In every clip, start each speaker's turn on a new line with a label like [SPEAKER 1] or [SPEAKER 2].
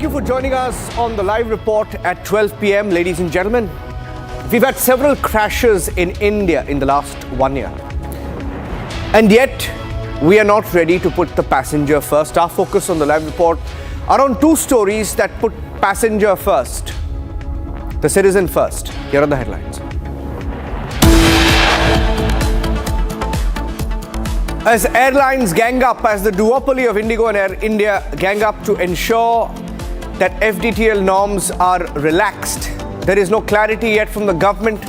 [SPEAKER 1] Thank you for joining us on the live report at 12 p.m. Ladies and gentlemen, we've had several crashes in India in the last 1 year. And yet, we are not ready to put the passenger first. Our focus on the live report are on two stories that put passenger first, the citizen first. Here are the headlines. As airlines gang up, as the duopoly of Indigo and Air India gang up to ensure that FDTL norms are relaxed, there is no clarity yet from the government,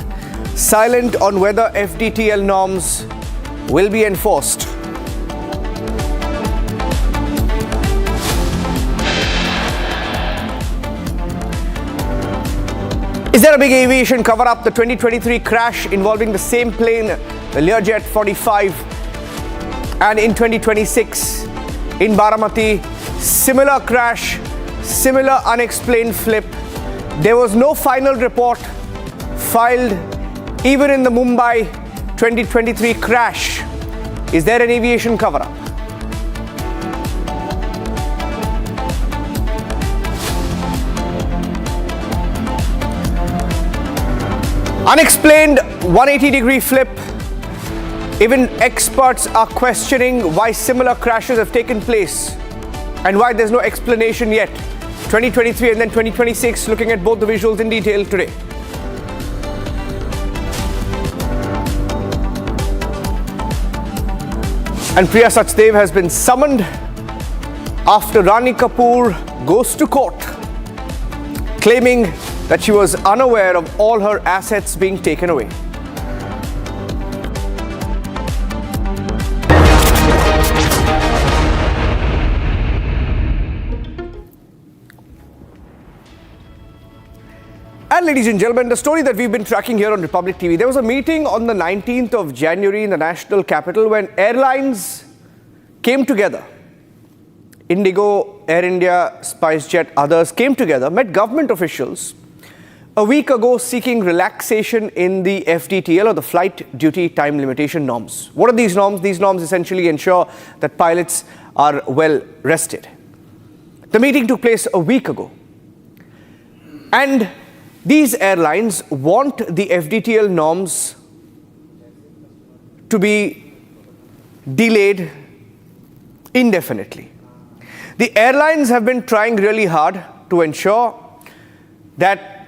[SPEAKER 1] silent on whether FDTL norms will be enforced. Is there a big aviation cover-up? The 2023 crash involving the same plane, the Learjet 45, and in 2026 in Baramati, similar crash, similar unexplained flip. There was no final report filed even in the Mumbai 2023 crash. Is there an aviation cover-up? Unexplained 180-degree flip. Even experts are questioning why similar crashes have taken place and why there's no explanation yet. 2023 and then 2026, looking at both the visuals in detail today. And Priya Sachdev has been summoned after Rani Kapoor goes to court, claiming that she was unaware of all her assets being taken away. And ladies and gentlemen, the story that we've been tracking here on Republic TV, there was a meeting on the 19th of January in the national capital when airlines came together. Indigo, Air India, SpiceJet, others came together, met government officials a week ago seeking relaxation in the FDTL, or the flight duty time limitation norms. What are these norms? These norms essentially ensure that pilots are well rested. The meeting took place a week ago. And these airlines want the FDTL norms to be delayed indefinitely. The airlines have been trying really hard to ensure that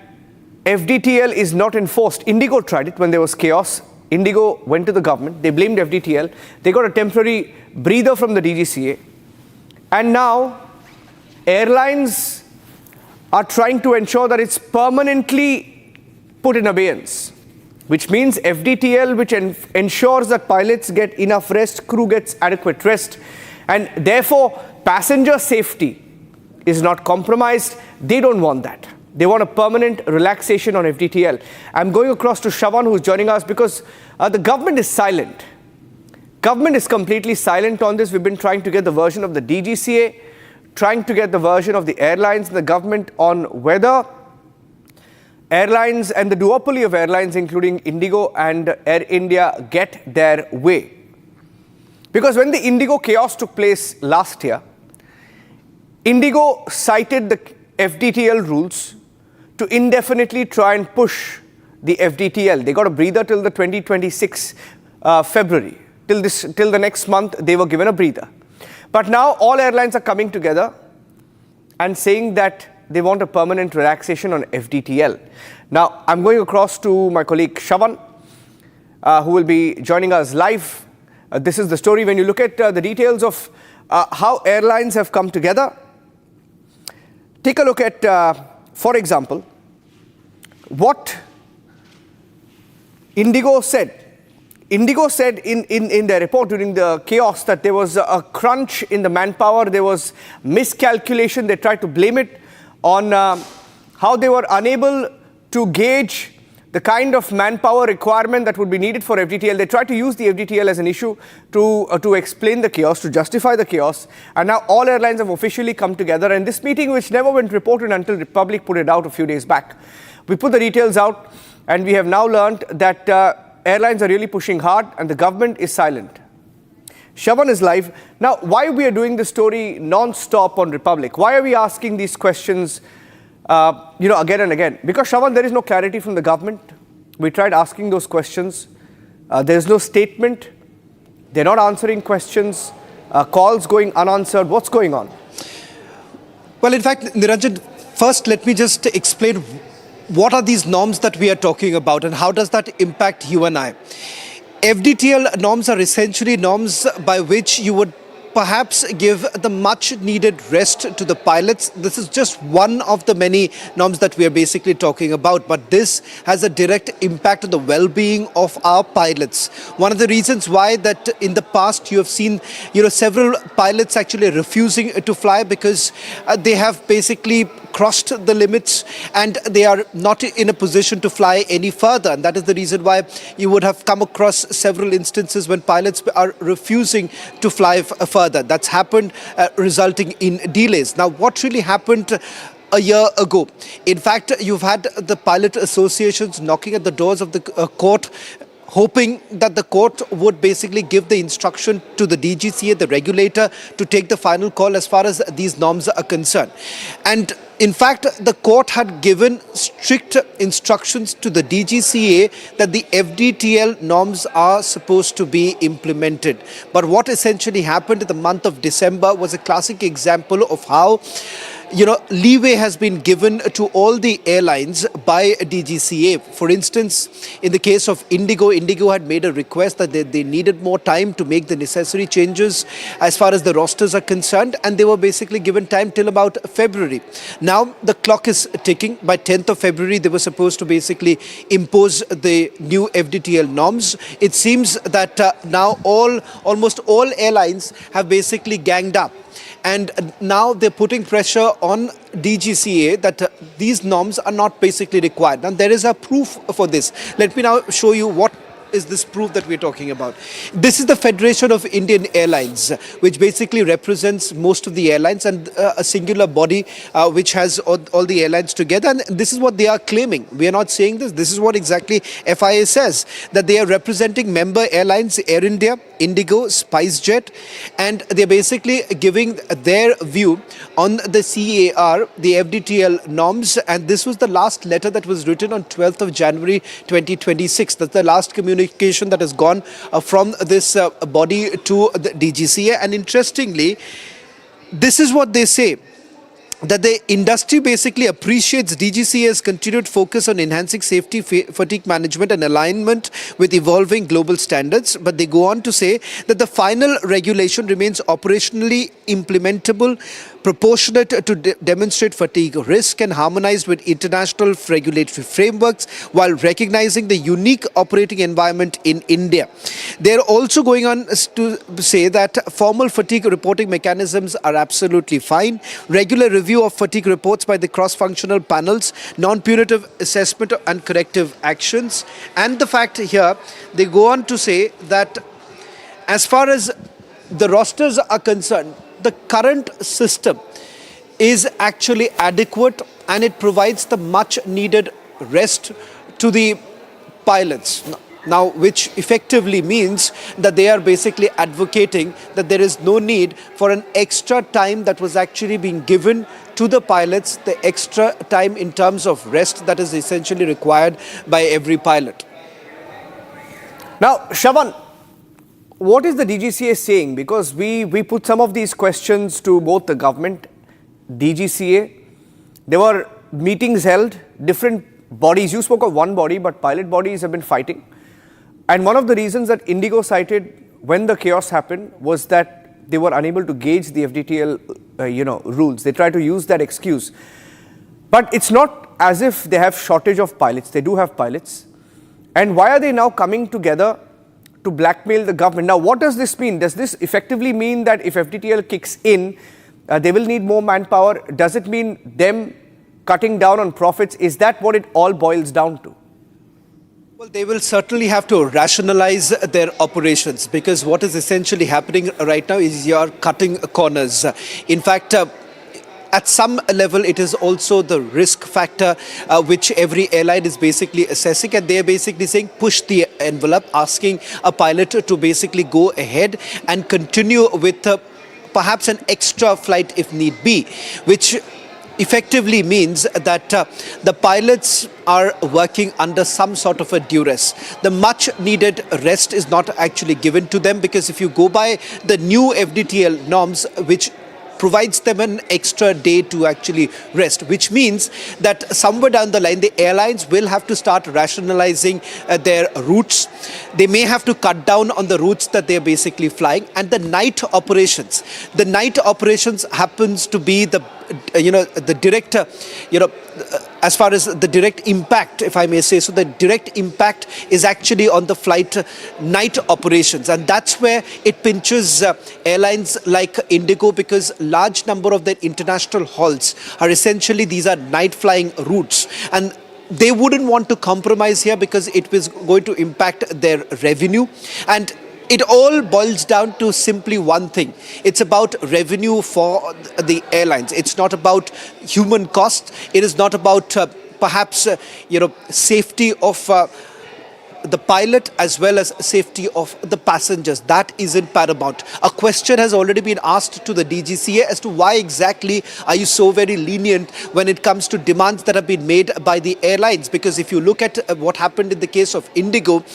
[SPEAKER 1] FDTL is not enforced. Indigo tried it when there was chaos. Indigo went to the government. They blamed FDTL. They got a temporary breather from the DGCA. And now airlines are trying to ensure that it's permanently put in abeyance, which means FDTL, which ensures that pilots get enough rest, crew gets adequate rest, and therefore passenger safety is not compromised. They don't want that. They want a permanent relaxation on FDTL. I'm going across to Shravan, who's joining us, because the government is silent. Government is completely silent on this. We've been trying to get the version of the DGCA, trying to get the version of the airlines and the government on whether airlines and the duopoly of airlines, including Indigo and Air India, get their way. Because when the Indigo chaos took place last year, Indigo cited the FDTL rules to indefinitely try and push the FDTL. They got a breather till the 2026 February. Till the next month, they were given a breather. But now all airlines are coming together and saying that they want a permanent relaxation on FDTL. Now, I'm going across to my colleague Shravan, who will be joining us live. This is the story. When you look at the details of how airlines have come together, take a look at, for example, what Indigo said. Indigo said in their report during the chaos that there was a crunch in the manpower, there was miscalculation. They tried to blame it on how they were unable to gauge the kind of manpower requirement that would be needed for FDTL. They tried to use the FDTL as an issue to explain the chaos, to justify the chaos. And now all airlines have officially come together. And this meeting, which never went reported until Republic put it out a few days back, we put the details out, and we have now learned that airlines are really pushing hard and the government is silent. Shravan is live. Now, why we are doing this story non-stop on Republic? Why are we asking these questions, again and again? Because, Shravan, there is no clarity from the government. We tried asking those questions. There is no statement. They're not answering questions. Calls going unanswered. What's going on?
[SPEAKER 2] Well, in fact, Niranjan, first let me just explain what are these norms that we are talking about and how does that impact you and I. FDTL norms are essentially norms by which you would perhaps give the much needed rest to the pilots. This is just one of the many norms that we are basically talking about, but this has a direct impact on the well-being of our pilots. One of the reasons why that in the past you have seen several pilots actually refusing to fly because they have basically crossed the limits and they are not in a position to fly any further, and that is the reason why you would have come across several instances when pilots are refusing to fly further. That's happened, resulting in delays. Now, what really happened a year ago? In fact, you've had the pilot associations knocking at the doors of the court, hoping that the court would basically give the instruction to the DGCA, the regulator, to take the final call as far as these norms are concerned. And in fact, the court had given strict instructions to the DGCA that the FDTL norms are supposed to be implemented. But what essentially happened in the month of December was a classic example of how leeway has been given to all the airlines by DGCA. For instance, in the case of Indigo had made a request that they needed more time to make the necessary changes as far as the rosters are concerned, and they were basically given time till about February. Now the clock is ticking. By 10th of February, they were supposed to basically impose the new FDTL norms. It seems that now almost all airlines have basically ganged up. And now they're putting pressure on DGCA that these norms are not basically required. Now, there is a proof for this. Let me now show you what is this proof that we're talking about. This is the Federation of Indian Airlines, which basically represents most of the airlines and a singular body which has all the airlines together. And this is what they are claiming. We are not saying this. This is what exactly FIA says, that they are representing member airlines, Air India, Indigo, SpiceJet, and they're basically giving their view on the CAR, the FDTL norms. And this was the last letter that was written on 12th of January 2026. That's the last communication that has gone from this body to the DGCA. And interestingly, this is what they say, that the industry basically appreciates DGCA's continued focus on enhancing safety, fatigue management and alignment with evolving global standards. But they go on to say that the final regulation remains operationally implementable, proportionate to demonstrate fatigue risk and harmonized with international regulatory frameworks while recognizing the unique operating environment in India. They're also going on to say that formal fatigue reporting mechanisms are absolutely fine, regular review of fatigue reports by the cross-functional panels, non-punitive assessment and corrective actions. And the fact here, they go on to say that as far as the rosters are concerned, the current system is actually adequate and it provides the much needed rest to the pilots. Now, which effectively means that they are basically advocating that there is no need for an extra time that was actually being given to the pilots, the extra time in terms of rest that is essentially required by every pilot.
[SPEAKER 1] Now, Shravan, what is the DGCA saying? Because we put some of these questions to both the government, DGCA. There were meetings held, different bodies. You spoke of one body, but pilot bodies have been fighting. And one of the reasons that Indigo cited when the chaos happened was that they were unable to gauge the FDTL, rules. They tried to use that excuse. But it's not as if they have shortage of pilots. They do have pilots. And why are they now coming together to blackmail the government? Now, what does this mean? Does this effectively mean that if FDTL kicks in, they will need more manpower? Does it mean them cutting down on profits? Is that what it all boils down to?
[SPEAKER 2] Well, they will certainly have to rationalize their operations, because what is essentially happening right now is you are cutting corners. In fact, at some level, it is also the risk factor which every airline is basically assessing, and they are basically saying push the envelope asking a pilot to basically go ahead and continue with perhaps an extra flight if need be, which effectively means that the pilots are working under some sort of a duress. The much needed rest is not actually given to them, because if you go by the new FDTL norms, which provides them an extra day to actually rest, which means that somewhere down the line, the airlines will have to start rationalizing their routes. They may have to cut down on the routes that they're basically flying. And the night operations happens to be the direct, as far as the direct impact, if I may say so, the direct impact is actually on the flight night operations. And that's where it pinches airlines like Indigo, because large number of their international hauls are essentially, these are night flying routes. And they wouldn't want to compromise here because it was going to impact their revenue. And it all boils down to simply one thing. It's about revenue for the airlines. It's not about human cost. It is not about perhaps safety of the pilot as well as safety of the passengers. That isn't paramount. A question has already been asked to the DGCA as to why exactly are you so very lenient when it comes to demands that have been made by the airlines. Because if you look at what happened in the case of Indigo,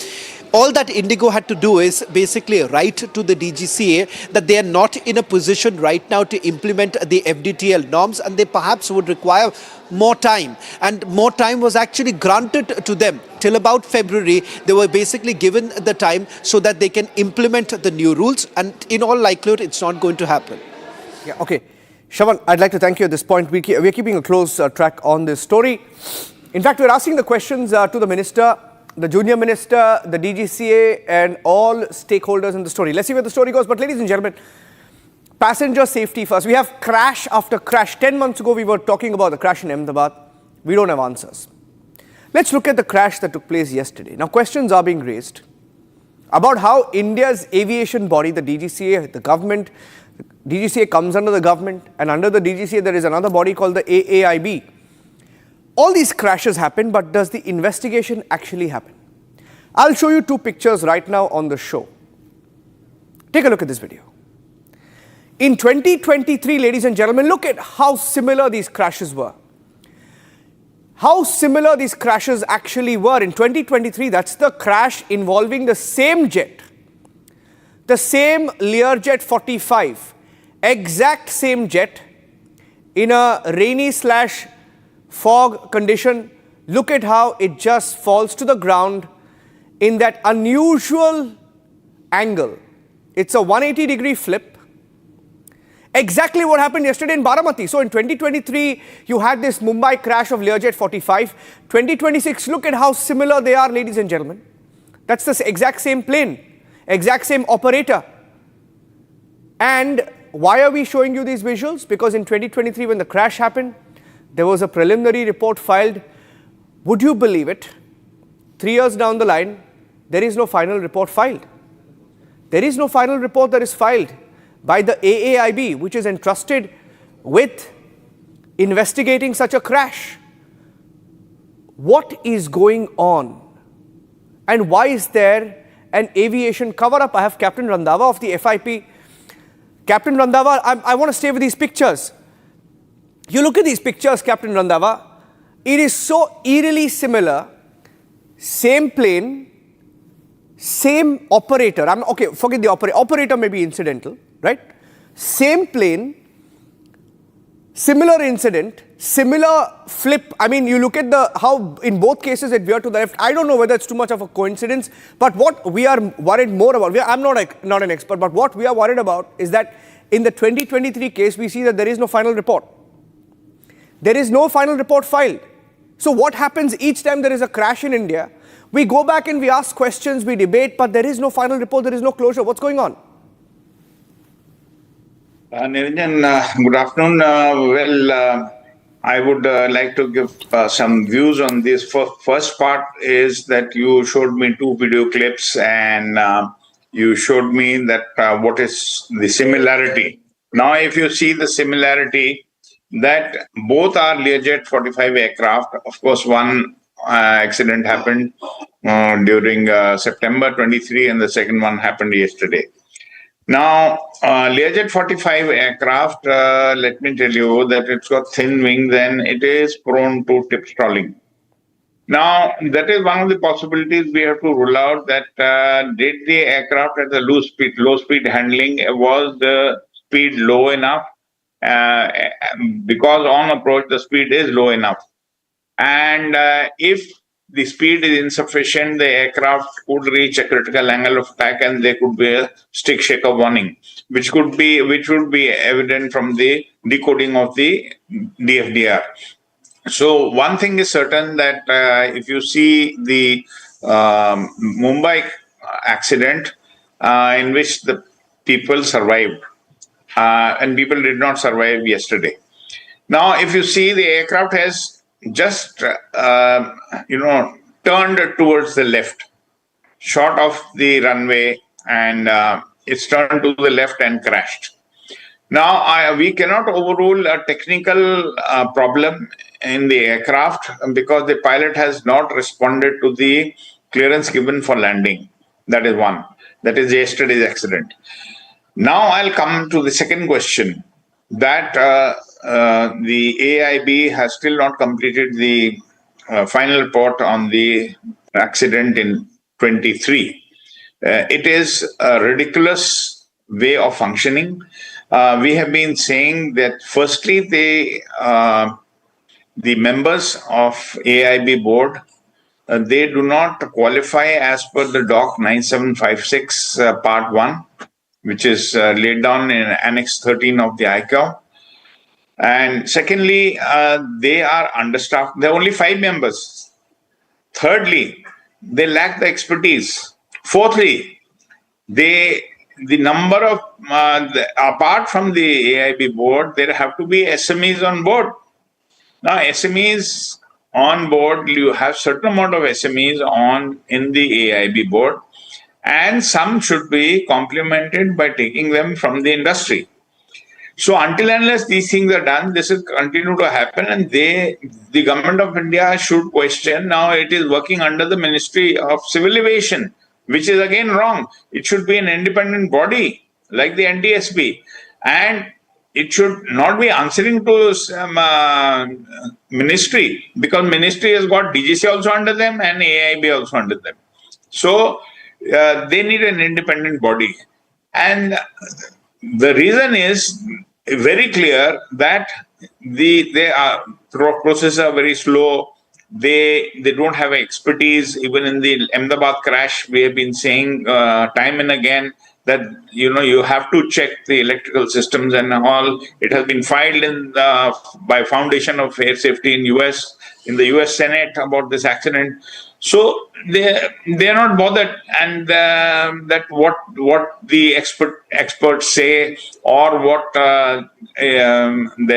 [SPEAKER 2] all that Indigo had to do is basically write to the DGCA that they are not in a position right now to implement the FDTL norms, and they perhaps would require more time. And more time was actually granted to them. Till about February, they were basically given the time so that they can implement the new rules. And in all likelihood, it's not going to happen.
[SPEAKER 1] Yeah, okay. Shravan, I'd like to thank you at this point. We're keeping a close track on this story. In fact, we're asking the questions to the minister, the junior minister, the DGCA, and all stakeholders in the story. Let's see where the story goes. But ladies and gentlemen, passenger safety first. We have crash after crash. 10 months ago, we were talking about the crash in Ahmedabad. We don't have answers. Let's look at the crash that took place yesterday. Now, questions are being raised about how India's aviation body, the DGCA, the government, DGCA comes under the government, and under the DGCA, there is another body called the AAIB. All these crashes happen, but does the investigation actually happen? I'll show you two pictures right now on the show. Take a look at this video. In 2023, ladies and gentlemen, look at how similar these crashes were. How similar these crashes actually were. In 2023, that's the crash involving the same jet, the same Learjet 45, exact same jet in a rainy / fog condition. Look at how it just falls to the ground in that unusual angle. It's a 180-degree flip. Exactly what happened yesterday in Baramati. So in 2023, you had this Mumbai crash of Learjet 45. 2026, look at how similar they are, ladies and gentlemen. That's the exact same plane, exact same operator. And why are we showing you these visuals? Because in 2023, when the crash happened, there was a preliminary report filed. Would you believe it? 3 years down the line, there is no final report filed. There is no final report that is filed by the AAIB, which is entrusted with investigating such a crash. What is going on? And why is there an aviation cover-up? I have Captain Randhawa of the FIP. Captain Randhawa, I want to stay with these pictures. You look at these pictures, Captain Randhawa, it is so eerily similar. Same plane, same operator. Okay, forget the operator. Operator may be incidental, right? Same plane, similar incident, similar flip. I mean, you look at how in both cases it veered to the left. I don't know whether it's too much of a coincidence, but what we are worried more about, I'm not an expert, but what we are worried about is that in the 2023 case, we see that there is no final report. There is no final report filed. So what happens each time there is a crash in India? We go back and we ask questions, we debate, but there is no final report, there is no closure. What's going on?
[SPEAKER 3] Niranjan, good afternoon. I would like to give some views on this. First part is that you showed me 2 video clips, and you showed me that what is the similarity. Now, if you see the similarity, that both are Learjet 45 aircraft. Of course, one accident happened during September 23, and the second one happened yesterday. Now, Learjet 45 aircraft, let me tell you that it's got thin wings and it is prone to tip stalling. Now, that is one of the possibilities we have to rule out, that did the aircraft at the low speed handling, was the speed low enough? Uh, because on approach, the speed is low enough. And if the speed is insufficient, the aircraft could reach a critical angle of attack and there could be a stick shaker warning, which would be evident from the decoding of the DFDR. So one thing is certain, that if you see the Mumbai accident, in which the people survived, and people did not survive yesterday. Now, if you see, the aircraft has just turned towards the left, short of the runway, and it's turned to the left and crashed. Now, we cannot overrule a technical problem in the aircraft because the pilot has not responded to the clearance given for landing. That is one. That is yesterday's accident. Now, I'll come to the second question, that the AIB has still not completed the final report on the accident in 23. It is a ridiculous way of functioning. We have been saying that firstly, the members of AIB board, they do not qualify as per the Doc 9756 Part 1, which is laid down in Annex 13 of the ICAO. And secondly, they are understaffed. There are only 5 members. Thirdly, they lack the expertise. Fourthly, the number of, apart from the AIB board, there have to be SMEs on board. Now, SMEs on board, you have certain amount of SMEs in the AIB board, and some should be complemented by taking them from the industry. So until unless these things are done, this will continue to happen, and the government of India should question. Now it is working under the Ministry of Civil Aviation, which is again wrong. It should be an independent body like the NTSB, and it should not be answering to some ministry, because ministry has got DGC also under them and AIB also under them. So they need an independent body, and the reason is very clear, that their processes are very slow. They don't have expertise. Even in the Ahmedabad crash, we have been saying time and again that you have to check the electrical systems and all. It has been filed by Foundation of Air Safety in the US Senate about this accident. So they are not bothered, and that what the experts say, or what the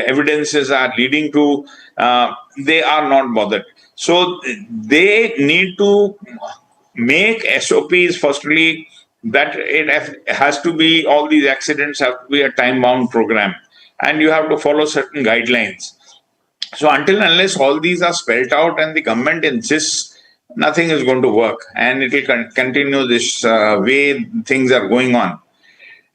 [SPEAKER 3] evidences are leading to, they are not bothered. So they need to make SOPs firstly, that it has to be, all these accidents have to be a time-bound program, and you have to follow certain guidelines. So until unless all these are spelled out and the government insists, nothing is going to work, and it will continue this way things are going on.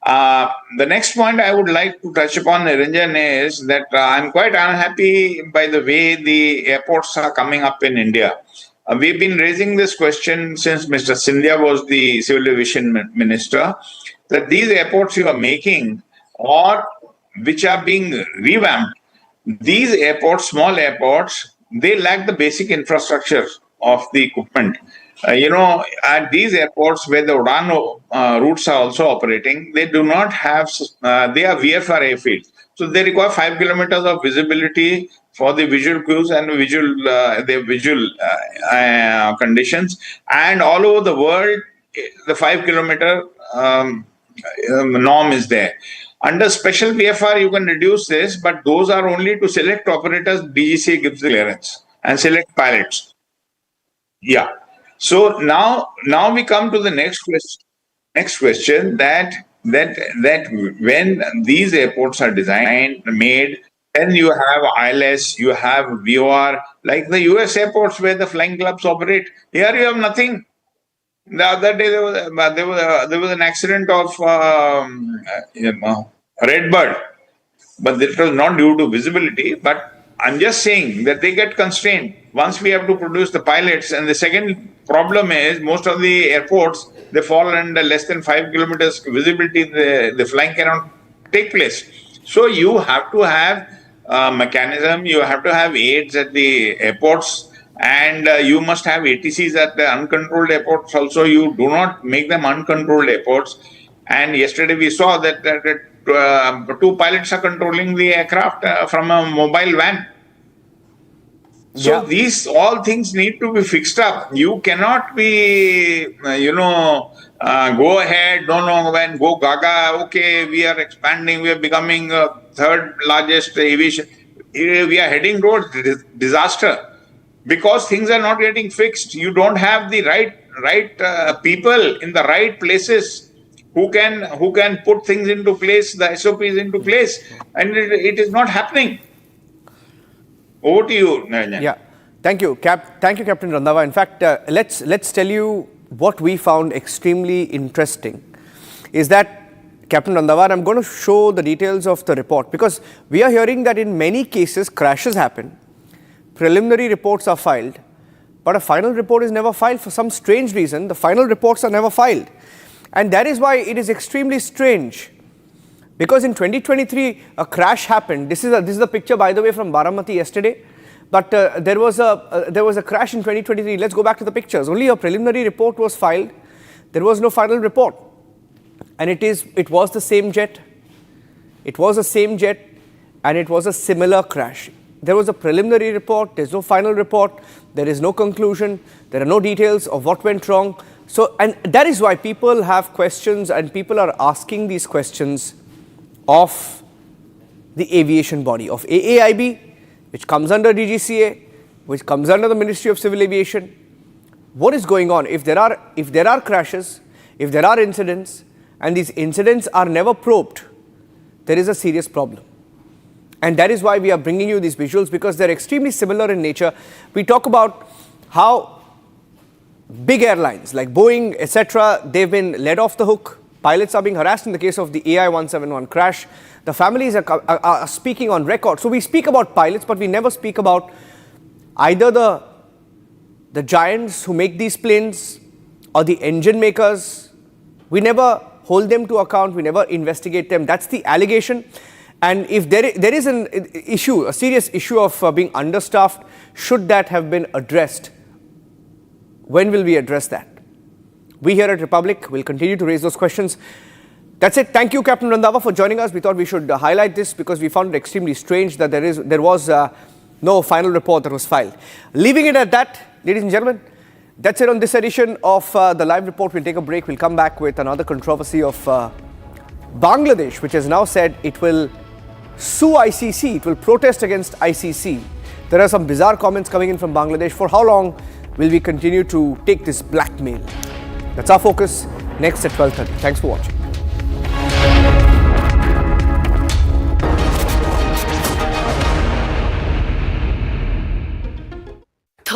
[SPEAKER 3] The next point I would like to touch upon, Niranjan, is that I'm quite unhappy by the way the airports are coming up in India. We've been raising this question since Mr. Sindhya was the Civil Aviation Minister, that these airports you are making, or which are being revamped, these airports, small airports, they lack the basic infrastructure of the equipment. At these airports where the UDAN routes are also operating, they do not have, they are VFR airfields. So they require 5 kilometers of visibility for the visual cues and the visual conditions. And all over the world, the 5 kilometer norm is there. Under special VFR, you can reduce this, but those are only to select operators. DGCA gives the clearance, and select pilots. Yeah. So now we come to the next question, that when these airports are designed, made, Then you have ILS, you have VOR, like the US airports where the flying clubs operate. Here you have nothing. The other day there was an accident of Redbird, but it was not due to visibility. But I'm just saying that they get constrained once we have to produce the pilots. And the second problem is most of the airports, they fall under less than 5 kilometers visibility. The flying cannot take place. So you have to have a mechanism. You have to have aids at the airports, and you must have ATCs at the uncontrolled airports. Also, you do not make them uncontrolled airports. And yesterday we saw that two pilots are controlling the aircraft from a mobile van. So these all things need to be fixed up. You cannot be, go ahead, don't know when, go gaga, okay, we are expanding, we are becoming third largest aviation. We are heading towards disaster because things are not getting fixed. You don't have the right people in the right places who can put things into place, the SOPs into place, and it is not happening. Over to you, Niranjan.
[SPEAKER 1] Yeah, thank you, thank you, Captain Randhawa. In fact, let's tell you what we found extremely interesting is that, Captain Randhawa, I'm going to show the details of the report because we are hearing that in many cases crashes happen, preliminary reports are filed, but a final report is never filed for some strange reason. The final reports are never filed, and that is why it is extremely strange. Because in 2023, a crash happened. This is a picture, by the way, from Baramati yesterday. But there was a crash in 2023. Let's go back to the pictures. Only a preliminary report was filed. There was no final report. And it was the same jet. It was the same jet, and it was a similar crash. There was a preliminary report. There's no final report. There is no conclusion. There are no details of what went wrong. So, and that is why people have questions, and people are asking these questions of the aviation body, of AAIB, which comes under DGCA, which comes under the Ministry of Civil Aviation. What is going on? If there are crashes, if there are incidents, and these incidents are never probed, there is a serious problem. And that is why we are bringing you these visuals, because they're extremely similar in nature. We talk about how big airlines like Boeing, etc., they've been let off the hook. Pilots are being harassed in the case of the AI-171 crash. The families are speaking on record. So we speak about pilots, but we never speak about either the giants who make these planes or the engine makers. We never hold them to account. We never investigate them. That's the allegation. And if there is an issue, a serious issue of being understaffed, should that have been addressed? When will we address that? We here at Republic will continue to raise those questions. That's it. Thank you, Captain Randhawa, for joining us. We thought we should highlight this because we found it extremely strange that there was no final report that was filed. Leaving it at that, ladies and gentlemen, that's it on this edition of the live report. We'll take a break. We'll come back with another controversy of Bangladesh, which has now said it will sue ICC. It will protest against ICC. There are some bizarre comments coming in from Bangladesh. For how long will we continue to take this blackmail? That's our focus next at 12:30. Thanks for watching.